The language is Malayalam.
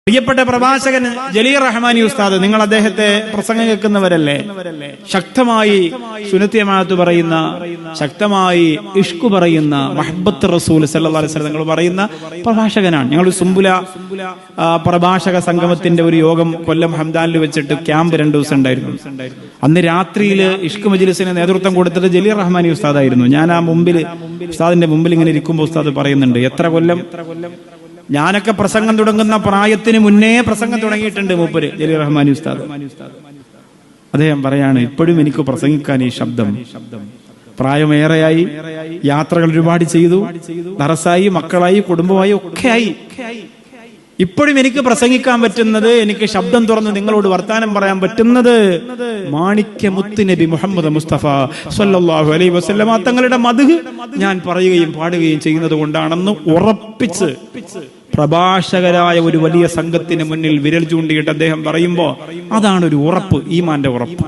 പ്രിയപ്പെട്ട പ്രഭാഷകൻ ജലീൽ റഹ്മാനി ഉസ്താദ്, നിങ്ങൾ അദ്ദേഹത്തെ പ്രസംഗം കേൾക്കുന്നവരല്ലേ? ശക്തമായി സുന്നത്ത് ജമാഅത്ത് പറയുന്ന, ശക്തമായി ഇഷ്ക് പറയുന്ന, മഹബ്ബത്ത് റസൂൽ സല്ലല്ലാഹു അലൈഹി വസല്ലം നിങ്ങൾ പറയുന്ന പ്രഭാഷകനാണ്. ഞങ്ങൾ സുംബുല പ്രഭാഷക സംഗമത്തിന്റെ ഒരു യോഗം കൊല്ലം ഹംദാനിൽ വെച്ചിട്ട് ക്യാമ്പ് 2 ദിവസം ഉണ്ടായിരുന്നു. അന്ന് രാത്രിയിൽ ഇഷ്ക് മജ്ലിസിന് നേതൃത്വം കൊടുത്തത് ജലീൽ റഹ്മാനി ഉസ്താദായിരുന്നു. ഞാൻ ആ ഉസ്താദിന്റെ മുമ്പിൽ ഇങ്ങനെ ഇരിക്കുമ്പോൾ ഉസ്താദ് പറയുന്നുണ്ട്, എത്ര കൊല്ലം ഞാനൊക്കെ പ്രസംഗം തുടങ്ങുന്ന പ്രായത്തിന് മുന്നേ പ്രസംഗം തുടങ്ങിയിട്ടുണ്ട് മൂപ്പര് ജലീൽ റഹ്മാനി ഉസ്താദ്. അദ്ദേഹം പറയാണ്, ഇപ്പോഴും എനിക്ക് പ്രസംഗിക്കാൻ ഈ ശബ്ദം, പ്രായമേറെയായി, യാത്രകൾ ഒരുപാട് ചെയ്തു, ദറസായി, മക്കളായി, കുടുംബമായി ഒക്കെയായി, ഇപ്പോഴും എനിക്ക് പ്രസംഗിക്കാൻ പറ്റുന്നത്, എനിക്ക് ശബ്ദം തുറന്ന് നിങ്ങളോട് വർത്താനം പറയാൻ പറ്റുന്നത് മാണിക്യ മുത്ത് നബി മുഹമ്മദ് മുസ്തഫ സ്വല്ലല്ലാഹു അലൈഹി വസല്ലം തങ്ങളുടെ മദ്ഹ് ഞാൻ പറയുകയും പാടുകയും ചെയ്യുന്നത് കൊണ്ടാണെന്ന് ഉറപ്പിച്ച് പ്രഭാഷകരായ ഒരു വലിയ സംഘത്തിന് മുന്നിൽ വിരൽ ചൂണ്ടിയിട്ട് അദ്ദേഹം പറയുമ്പോ അതാണ് ഒരു ഉറപ്പ്, ഈമാന്റെ ഉറപ്പ്.